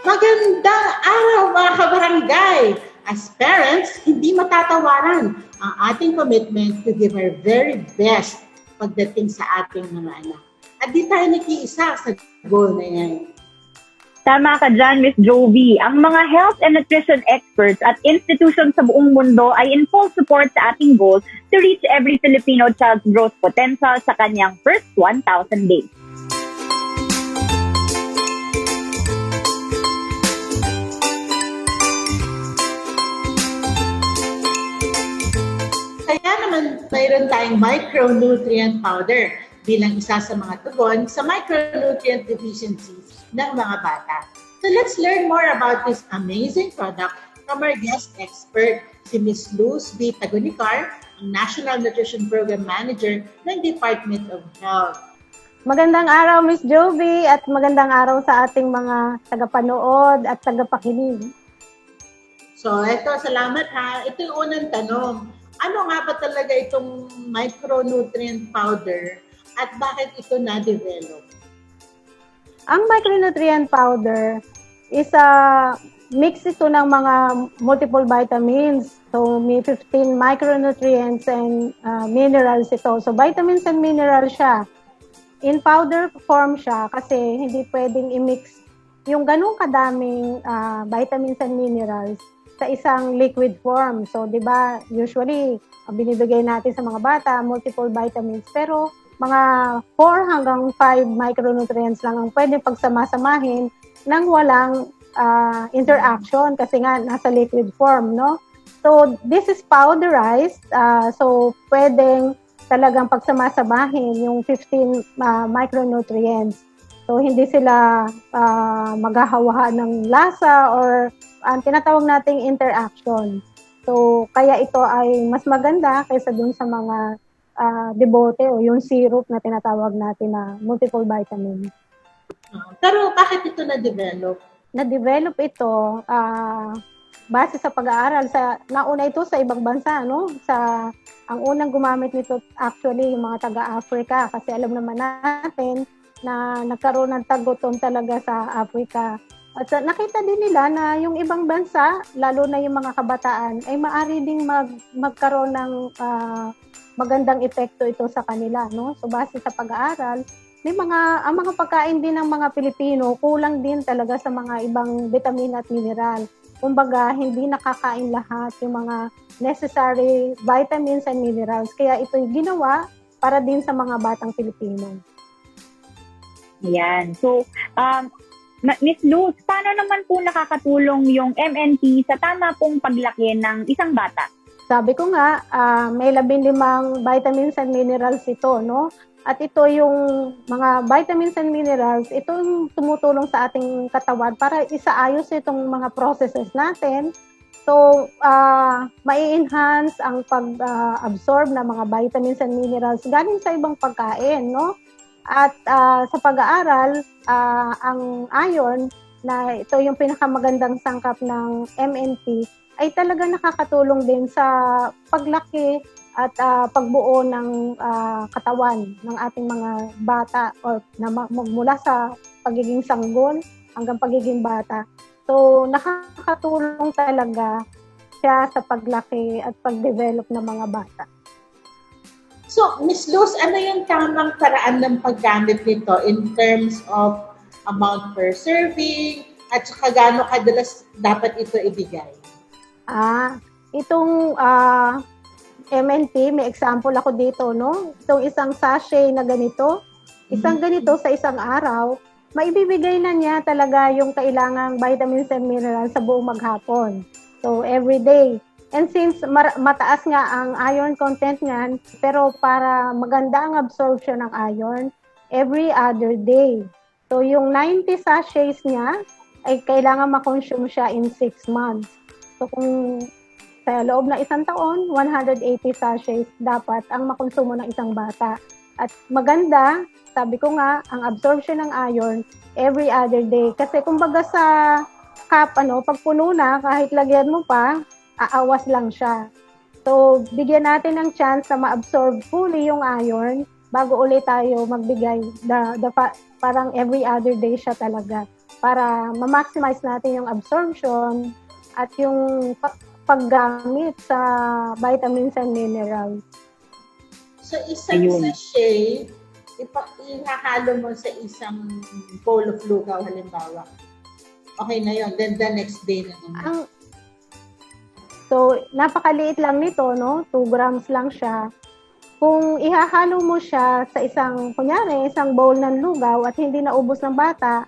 Magandang araw mga kabarangay! As parents, hindi matatawaran ang ating commitment to give our very best pagdating sa ating mga anak. At di tayo nakiisa sa goal na yan. Tama ka dyan, Miss Jovi. Ang mga health and nutrition experts at institutions sa buong mundo ay in full support sa ating goal to reach every Filipino child's growth potential sa kanyang first 1,000 days. Kaya naman mayroon tayong micronutrient powder bilang isa sa mga tugon sa micronutrient deficiencies ng mga bata. So let's learn more about this amazing product from our guest expert, si Ms. Luz B. Tagunicar, ang National Nutrition Program Manager ng Department of Health. Magandang araw, Miss Jovi, at magandang araw sa ating mga tagapanood at tagapakinig. So, salamat ha. Ito yung unang tanong. Ano nga ba talaga itong micronutrient powder at bakit ito na-develop? Ang micronutrient powder is a mix ito ng mga multiple vitamins. So, may 15 micronutrients and minerals ito. So, vitamins and minerals siya. In powder form siya kasi hindi pwedeng i-mix yung ganung kadaming vitamins and minerals sa isang liquid form. So, di ba, usually, binibigay natin sa mga bata, multiple vitamins, pero mga 4 hanggang 5 micronutrients lang ang pwedeng pagsamasamahin nang walang interaction kasi nga nasa liquid form, no? So, this is powderized. So, pwedeng talagang pagsamasamahin yung 15 micronutrients. So, hindi sila maghahawa ng lasa or ang tinatawag nating interaction. So, kaya ito ay mas maganda kaysa dun sa mga debote o yung syrup na tinatawag natin na multiple vitamins. Pero bakit ito na-develop? Na-develop ito base sa pag-aaral. Nauna ito sa ibang bansa, no? Ang unang gumamit nito actually yung mga taga-Africa kasi alam naman natin na nagkaroon ng tagutom talaga sa Africa. At nakita din nila na yung ibang bansa, lalo na yung mga kabataan, ay maaari ding magkaroon ng magandang epekto ito sa kanila, no? So base sa pag-aaral, ang mga pagkain din ng mga Pilipino, kulang din talaga sa mga ibang vitamin at mineral. Kumbaga, hindi nakakain lahat yung mga necessary vitamins and minerals. Kaya ito'y ginawa para din sa mga batang Pilipino. Ayan. So, Miss Luz, paano naman po nakakatulong yung MNP sa tama pong paglaki ng isang bata? Sabi ko nga, may 15 vitamins and minerals ito, no? At ito yung mga vitamins and minerals, ito yung tumutulong sa ating katawan para isaayos itong mga processes natin. So, mai-enhance ang pag-absorb ng mga vitamins and minerals galing sa ibang pagkain, no? At sa pag-aaral, ang iron, na ito yung pinakamagandang sangkap ng MNP, ay talagang nakakatulong din sa paglaki at pagbuo ng katawan ng ating mga bata or mula sa pagiging sanggol hanggang pagiging bata. So, nakakatulong talaga siya sa paglaki at pag-develop ng mga bata. So, Ms. Luz, ano yung tamang paraan ng paggamit nito in terms of amount per serving at saka gaano kadalas dapat ito ibigay? Itong MNP, may example ako dito, no? Itong isang sachet na ganito, isang ganito sa isang araw, maibibigay na niya talaga yung kailangang vitamins and minerals sa buong maghapon. So, every day. And since mataas nga ang iron content niyan, pero para maganda ang absorption ng iron, every other day. So, yung 90 sachets niya, ay kailangan makonsume siya in 6 months. So, kung sa loob ng isang taon, 180 sachets dapat ang makonsumo ng isang bata. At maganda, sabi ko nga, ang absorption ng iron every other day. Kasi kumbaga sa cup, pag puno na, kahit lagyan mo pa, aawas lang siya. So, bigyan natin ng chance na ma-absorb fully yung iron bago ulit tayo magbigay. Parang every other day siya talaga. para ma-maximize natin yung absorption at yung paggamit sa vitamins and minerals. So, isang Ayun. sachet, ihahalo mo sa isang bowl of lugaw, halimbawa. Okay na yun. Then the next day na naman. So, napakaliit lang nito, no? 2 grams lang siya. Kung ihahalo mo siya sa kunyari, isang bowl ng lugaw at hindi naubos ng bata,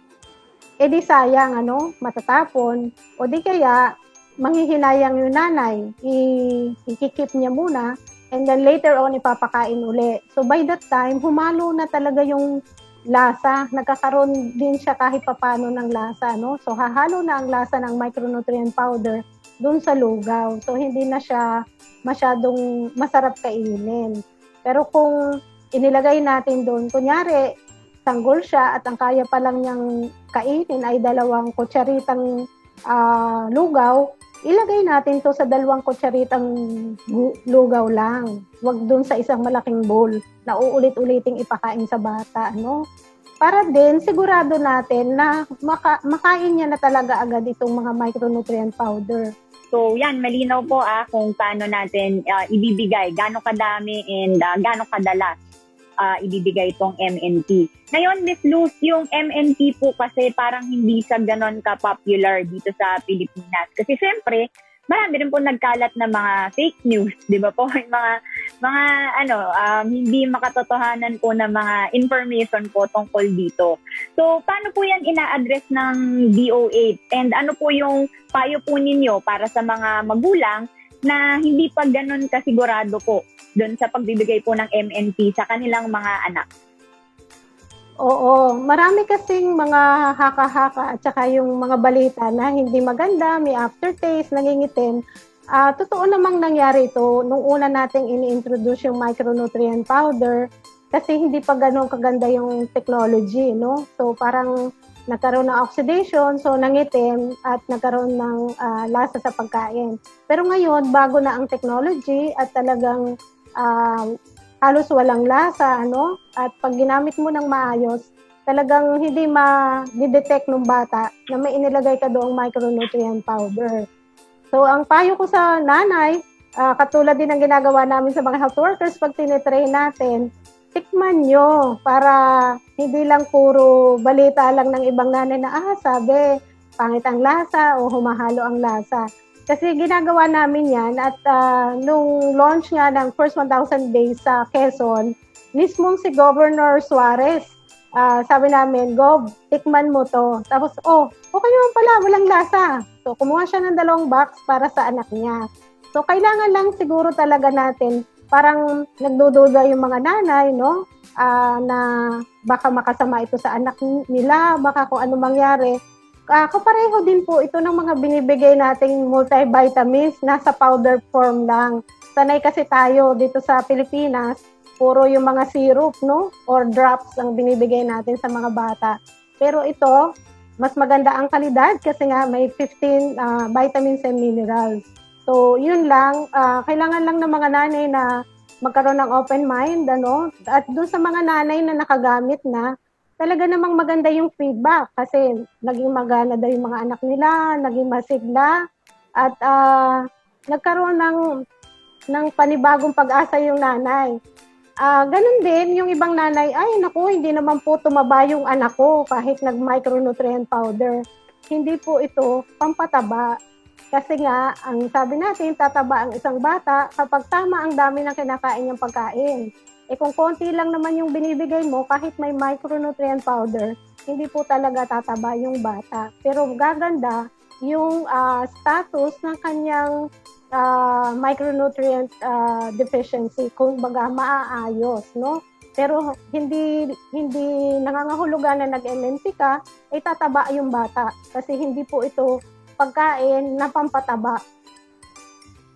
edi sayang, matatapon. O di kaya, manghihinayang yung nanay, i-keep niya muna, and then later on, ipapakain uli. So, by that time, humalo na talaga yung lasa. Nagkakaroon din siya kahit papano ng lasa, no? So, hahalo na ang lasa ng micronutrient powder dun sa lugaw. So, hindi na siya masyadong masarap kainin. Pero kung inilagay natin doon, kunyari, sanggol siya at ang kaya pa lang niyang kainin ay 2 kutsaritang lugaw, ilagay natin to sa 2 kutsaritang lugaw lang. Huwag doon sa isang malaking bowl na uulit-uliting ipakain sa bata, no? Para din sigurado natin na makain niya na talaga agad itong mga micronutrient powder. So yan, malinaw po kung paano natin ibibigay, gano'ng kadami and gano'ng kadalas ibibigay itong MNP. Ngayon, Miss Luz, yung MNP po kasi parang hindi siya ganon ka-popular dito sa Pilipinas. Kasi syempre, marami rin po nagkalat na mga fake news, di ba po? Mga hindi makatotohanan po na mga information po tungkol dito. So, paano po yan ina-address ng DOH? And ano po yung payo po ninyo para sa mga magulang na hindi pa ganun kasigurado po doon sa pagbibigay po ng MNP sa kanilang mga anak? Oo, marami kasing mga haka-haka at saka yung mga balita na hindi maganda, may aftertaste, nangingitim. Totoo namang nangyari ito nung una nating ini-introduce yung micronutrient powder kasi hindi pa ganun kaganda yung technology, no? So parang nagkaroon ng oxidation, so nangitim at nagkaroon ng lasa sa pagkain. Pero ngayon, bago na ang technology at talagang halos walang lasa, At pag ginamit mo ng maayos, talagang hindi ma-detect ng bata na may inilagay ka doong micronutrient powder. So, ang payo ko sa nanay, katulad din ng ginagawa namin sa mga health workers pag tinitrain natin, tikman nyo para hindi lang puro balita lang ng ibang nanay na, sabi, pangit ang lasa o humahalo ang lasa. Kasi ginagawa namin yan at nung launch nga ng first 1,000 days sa Quezon, mismong si Governor Suarez, sabi namin, Gov, tikman mo to. Tapos, okay naman pala, walang lasa. So, kumuha siya ng 2 box para sa anak niya. So, kailangan lang siguro talaga natin, parang nagdududa yung mga nanay, no? Na baka makasama ito sa anak nila, baka kung ano mangyari. Kapareho din po ito ng mga binibigay nating multivitamins, nasa powder form lang. Sanay kasi tayo dito sa Pilipinas, puro yung mga syrup, no? Or drops ang binibigay natin sa mga bata. Pero ito, mas maganda ang kalidad kasi nga may 15 vitamins and minerals. So, yun lang. Kailangan lang ng mga nanay na magkaroon ng open mind, At doon sa mga nanay na nakagamit na, talaga namang maganda yung feedback kasi naging magana daw yung mga anak nila, naging masigla, at nagkaroon ng panibagong pag-asa yung nanay. Ganun din, yung ibang nanay, ay naku, hindi naman po tumaba yung anak ko kahit nag-micronutrient powder. Hindi po ito pampataba. Kasi nga, ang sabi natin, tataba ang isang bata kapag tama ang dami ng kinakain niyang pagkain. Kung konti lang naman yung binibigay mo, kahit may micronutrient powder, hindi po talaga tataba yung bata. Pero gaganda yung status ng kanyang micronutrient deficiency, kung baga maaayos, no? Pero hindi nangangahulugan na nag-MNC ka, ay tataba yung bata. Kasi hindi po ito pagkain na pampataba.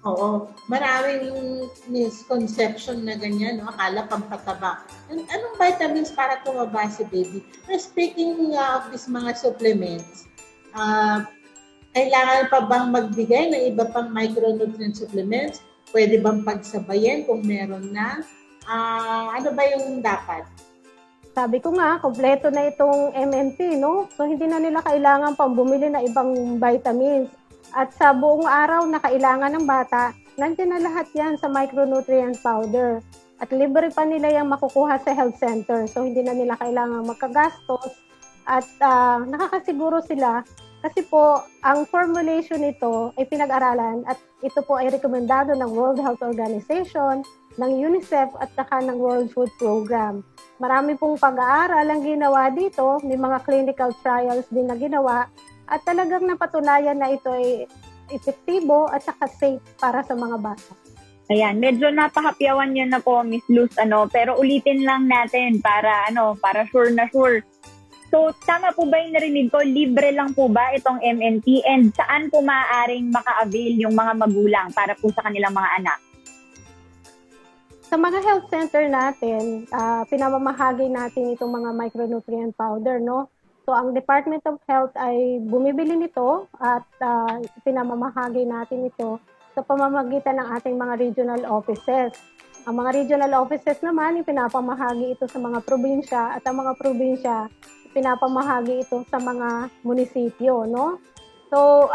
Oo. Maraming misconception na ganyan, no? Akala pampataba. Anong vitamins para tumaba si baby? Speaking of these mga supplements, kailangan pa bang magbigay ng iba pang micronutrient supplements? Pwede bang pagsabayin kung meron na? Ano ba yung dapat? sabi ko nga, kompleto na itong MNP, no? So, hindi na nila kailangan pang bumili na ibang vitamins. At sa buong araw na kailangan ng bata, nandiyan na lahat yan sa micronutrient powder. At libre pa nila yung makukuha sa health center. So, hindi na nila kailangan magkagastos. At nakakasiguro sila kasi po, ang formulation nito ay pinag-aralan at ito po ay rekomendado ng World Health Organization, ng UNICEF at saka ng World Food Program. Marami pong pag-aaral ang ginawa dito, may mga clinical trials din na ginawa at talagang napatunayan na ito ay epektibo at saka safe para sa mga bata. Ayan, medyo napahapyawan yun na po, Miss Luz, pero ulitin lang natin para sure na sure. So, tama po ba yung narinig ko? Libre lang po ba itong MNT? And saan po maaaring maka-avail yung mga magulang para po sa kanilang mga anak? Sa mga health center natin, pinamamahagi natin itong mga micronutrient powder, no? So, ang Department of Health ay bumibili nito at pinamamahagi natin ito sa pamamagitan ng ating mga regional offices. Ang mga regional offices naman, pinapamahagi ito sa mga probinsya at ang mga probinsya, pinapamahagi ito sa mga munisipyo, no? So,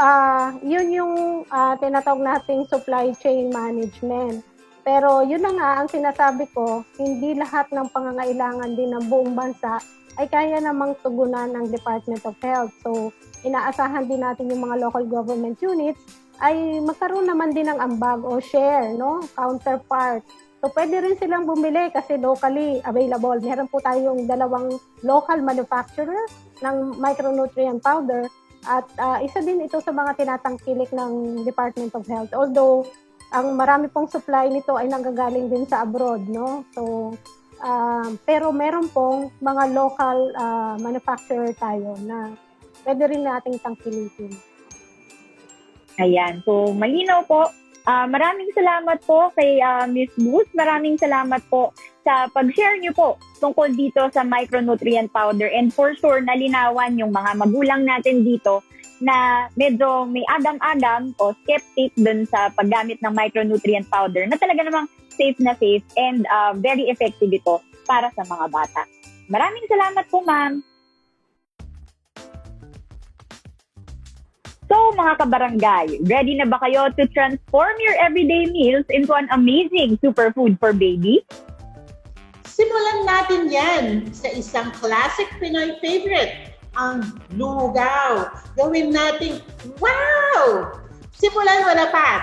yun yung tinatawag nating supply chain management. Pero yun na nga ang sinasabi ko, hindi lahat ng pangangailangan din ng buong bansa ay kaya namang tugunan ng Department of Health. So, inaasahan din natin yung mga local government units ay magkaroon naman din ng ambag o share, no? Counterpart. So, pwede rin silang bumili kasi locally available. Meron po tayong 2 local manufacturer ng micronutrient powder at isa din ito sa mga tinatangkilik ng Department of Health. Although, ang marami pong supply nito ay nanggagaling din sa abroad, no? So, pero meron pong mga local manufacturer tayo na pwede rin nating tangkilikin. Ayan, so malinaw po. Maraming salamat po kay Miss Luz. Maraming salamat po sa pag-share niyo po tungkol dito sa micronutrient powder. And for sure, nalinawan yung mga magulang natin dito na medyo may agam-agam o skeptic dun sa paggamit ng micronutrient powder na talaga namang safe and very effective ito para sa mga bata. Maraming salamat po, ma'am. So, mga kabarangay, ready na ba kayo to transform your everyday meals into an amazing superfood for baby? Simulan natin yan sa isang classic Pinoy favorite, ang lugaw. Gawin natin, wow! Simulan mo na, Pat!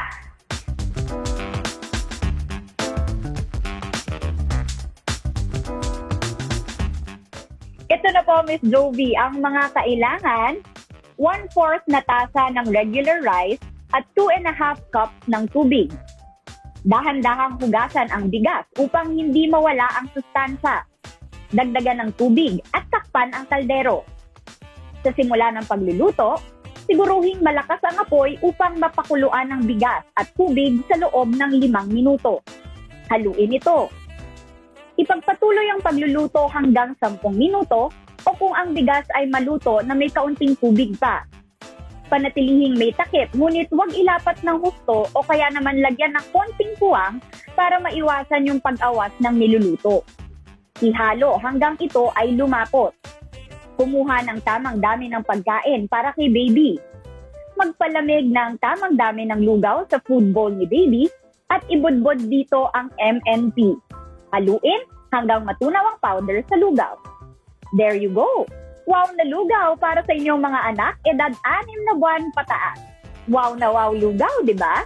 Ito na po, Miss Jovi, ang mga kailangan: 1/4 na tasa ng regular rice at 2.5 cups ng tubig. Dahan-dahang hugasan ang bigas upang hindi mawala ang sustansya. Dagdagan ng tubig at takpan ang kaldero. Sa simula ng pagluluto, siguruhing malakas ang apoy upang mapakuluan ang bigas at tubig sa loob ng 5 minuto. Haluin ito. Ipagpatuloy ang pagluluto hanggang 10 minuto o kung ang bigas ay maluto na may kaunting tubig pa. Panatilihing may takip, ngunit huwag ilapat ng husto o kaya naman lagyan ng konting puwang para maiwasan yung pag-awas ng niluluto. Ihalo hanggang ito ay lumapot. Kumuha ng tamang dami ng pagkain para kay baby. Magpalamig ng tamang dami ng lugaw sa food bowl ni baby at ibudbod dito ang MNP. Haluin hanggang matunaw ang powder sa lugaw. There you go! Wow na lugaw para sa inyong mga anak, edad 6 na buwan pataas. Wow na wow lugaw, di ba?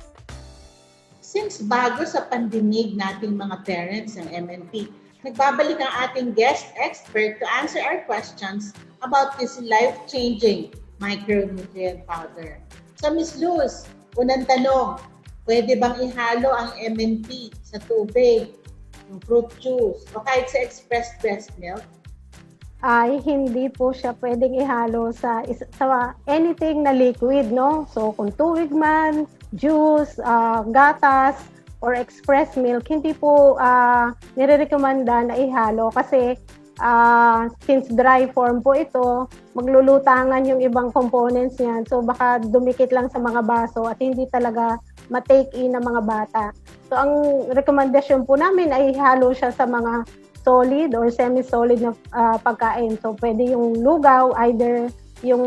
Since bago sa pandinig nating mga parents ng MNP, nagbabalik ang ating guest expert to answer our questions about this life-changing micronutrient powder. So, Ms. Luz, unang tanong, pwede bang ihalo ang MNP sa tubig, yung fruit juice, o kahit sa expressed breast milk? Ay hindi po siya pwedeng ihalo sa anything na liquid, no? So kung tubig man, juice, gatas, or express milk, hindi po nire-recommenda na ihalo kasi since dry form po ito, maglulutangan yung ibang components niyan. So baka dumikit lang sa mga baso at hindi talaga ma-take in ng mga bata. So ang rekomendasyon po namin ay ihalo siya sa mga solid or semi-solid na pagkain. So, pwede yung lugaw, either yung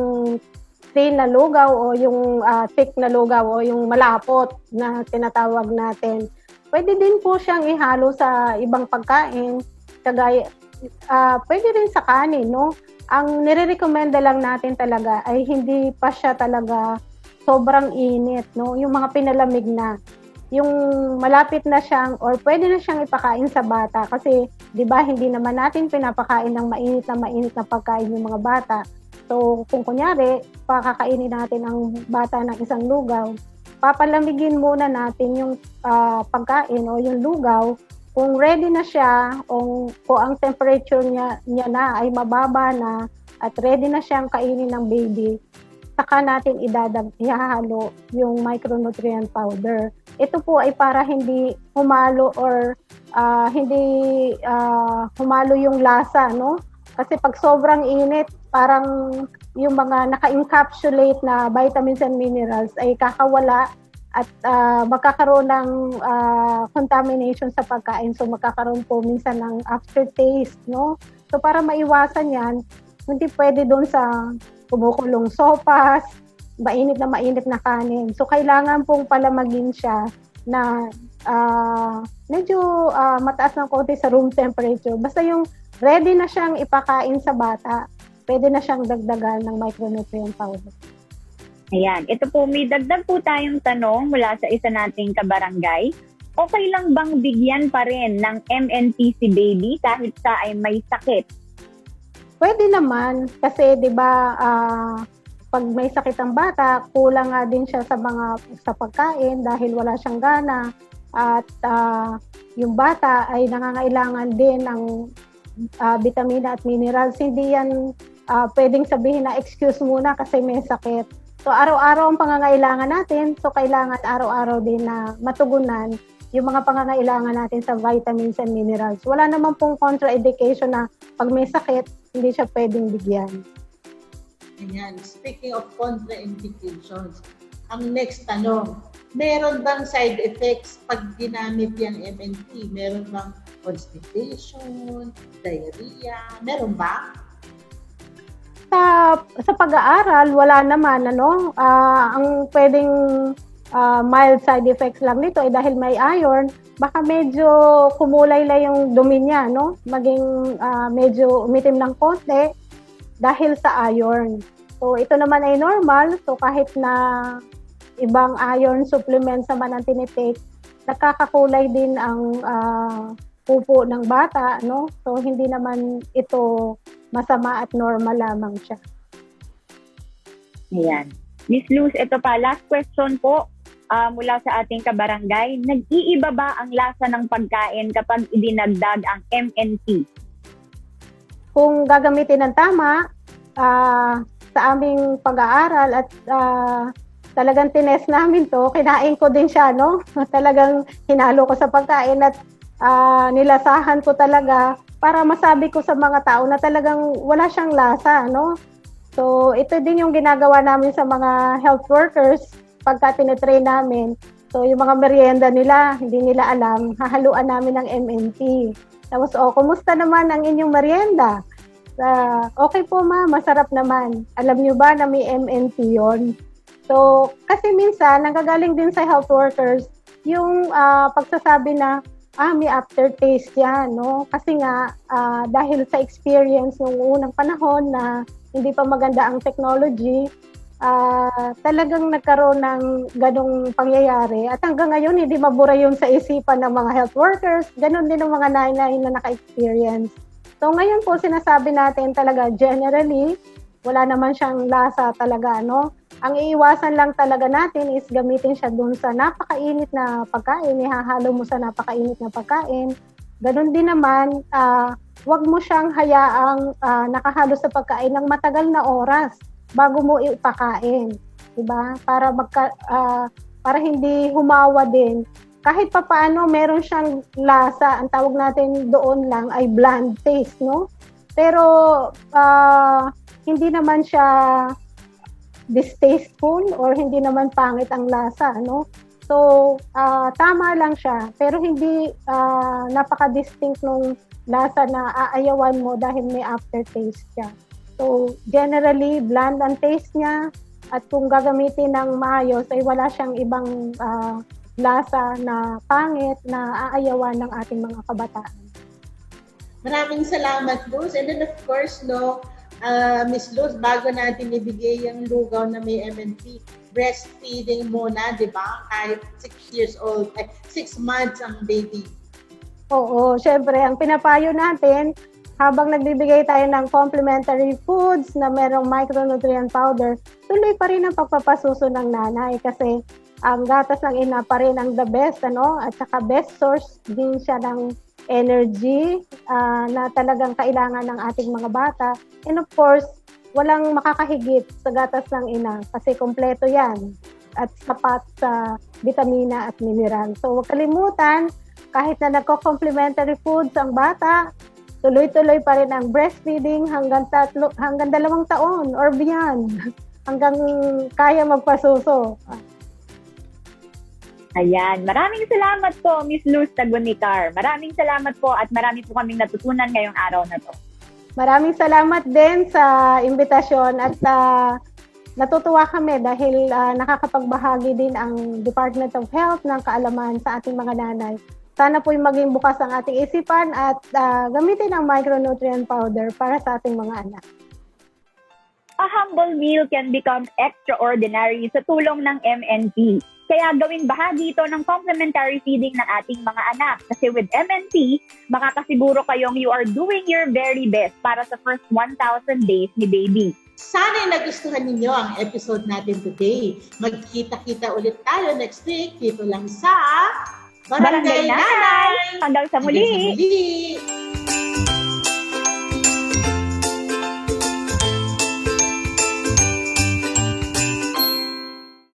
thin na lugaw o yung thick na lugaw o yung malapot na tinatawag natin. Pwede din po siyang ihalo sa ibang pagkain, kagaya, pwede rin sa kanin, no? Ang nire-recommenda lang natin talaga ay hindi pa siya talaga sobrang init, no? Yung mga pinalamig na. Yung malapit na siyang or pwede na siyang ipakain sa bata kasi 'di ba hindi naman natin pinapakain ng mainit na pagkain yung mga bata. So kung kunyari pakakainin natin ang bata ng isang lugaw, papalamigin muna natin yung pagkain o yung lugaw kung ready na siya o kung ang temperature niya na ay mababa na at ready na siyang kainin ng baby, saka natin ihahalo yung micronutrient powder. Ito po ay para hindi humalo or hindi humalo yung lasa, no? Kasi pag sobrang init, parang yung mga naka-encapsulate na vitamins and minerals ay kakawala at magkakaroon ng contamination sa pagkain. So magkakaroon po minsan ng aftertaste, no? So para maiwasan yan, hindi pwede doon sa kumukulong sopas, mainit na kanin. So, kailangan pong palamagin siya na medyo mataas ng konti sa room temperature. Basta yung ready na siyang ipakain sa bata, pwede na siyang dagdagan ng micronutrient powder. Ayan. Ito po, may dagdag po tayong tanong mula sa isa nating kabarangay. Okay lang bang bigyan pa rin ng MNT si baby kahit siya ay may sakit? Pwede naman kasi 'di ba pag may sakit ang bata, kulang nga din siya sa pagkain dahil wala siyang gana at yung bata ay nangangailangan din ng vitamina at minerals. Hindi yan pwedeng sabihin na excuse muna kasi may sakit. So araw-araw ang pangangailangan natin, so kailangan araw-araw din na matugunan yung mga pangangailangan natin sa vitamins and minerals. Wala naman pong contraindication na pag may sakit, hindi siya pwedeng bigyan. Ayan. Speaking of contraindications, ang next tanong, meron bang side effects pag ginamit yung MNT? Meron bang constipation, diarrhea? Meron ba? Sa pag-aaral, wala naman. Ang pwedeng mild side effects lang nito ay dahil may iron, baka medyo kumulay lang yung dumi niya, no? Maging medyo umitim ng konti dahil sa iron. So ito naman ay normal, so kahit na ibang iron supplements naman ang tinitake, nakakakulay din ang pupo ng bata, no? So hindi naman ito masama at normal lamang siya. Ayan. Miss Luz, ito pa, last question po. Mula sa ating kabarangay, nag-iiba ba ang lasa ng pagkain kapag idinagdag ang MNT? Kung gagamitin ng tama, sa aming pag-aaral at talagang tinest namin to, kinain ko din siya, no? Talagang hinalo ko sa pagkain at nilasahan ko talaga para masabi ko sa mga tao na talagang wala siyang lasa, no? So, ito din yung ginagawa namin sa mga health workers pagka tinitrain namin. So, yung mga merienda nila, hindi nila alam, hahaluan namin ng MNT. Tapos, kumusta naman ang inyong merienda? Okay po ma, masarap naman. Alam nyo ba na may MNT yon? So, kasi minsan, nanggagaling din sa health workers, yung pagsasabi na, may aftertaste yan, no? Kasi nga, dahil sa experience ng unang panahon na hindi pa maganda ang technology, talagang nagkaroon ng ganong pangyayari. At hanggang ngayon, hindi mabura yun sa isipan ng mga health workers. Ganon din ng mga nanay na naka-experience. So ngayon po, sinasabi natin talaga, generally, wala naman siyang lasa talaga, no? Ang iiwasan lang talaga natin is gamitin siya dun sa napakainit na pagkain, ihahalo mo sa napakainit na pagkain. Ganon din naman, wag mo siyang hayaang nakahalo sa pagkain ng matagal na oras bago mo ipakain, 'di ba? Para hindi humawa din. Kahit papaano meron siyang lasa, ang tawag natin doon lang ay bland taste, no? Pero hindi naman siya distasteful or hindi naman pangit ang lasa, no? So So, tama lang siya. Pero hindi napaka-distinct nung lasa na aayawan mo dahil may aftertaste siya. So, generally, bland ang taste niya. At kung gagamitin ng maayos, ay wala siyang ibang lasa na pangit na aayawan ng ating mga kabataan. Maraming salamat, Luz. And then of course, Miss Luz, bago natin ibigay yung lugaw na may MNP, breastfeeding muna, di ba? Kahit 6 months ang baby. Oo, syempre, ang pinapayo natin, habang nagbibigay tayo ng complementary foods na merong micronutrient powder, tuloy pa rin ang pagpapasuso ng nanay kasi ang gatas ng ina pa rin ang the best, at saka best source din siya ng energy na talagang kailangan ng ating mga bata. And of course, walang makakahigit sa gatas ng ina kasi kompleto yan at sapat sa vitamina at mineral. So huwag kalimutan, kahit na nagko-complementary foods ang bata, tuloy-tuloy pa rin ang breastfeeding hanggang 2 taon or beyond, hanggang kaya magpasuso. Ayan. Maraming salamat po, Miss Luz Tagunicar. Maraming salamat po at marami po kaming natutunan ngayong araw na to. Maraming salamat din sa imbitasyon at natutuwa kami dahil nakakapagbahagi din ang Department of Health ng kaalaman sa ating mga nanay. Sana po'y maging bukas ang ating isipan at gamitin ang micronutrient powder para sa ating mga anak. A humble meal can become extraordinary sa tulong ng MNP. Kaya gawing bahagi ito ng complementary feeding ng ating mga anak. Kasi with MNP, makakasiguro kayong you are doing your very best para sa first 1,000 days ni baby. Sana'y nagustuhan ninyo ang episode natin today. Magkita-kita ulit tayo next week dito lang sa Barangay Nanay! Hanggang sa muli! Hanggang sa muli!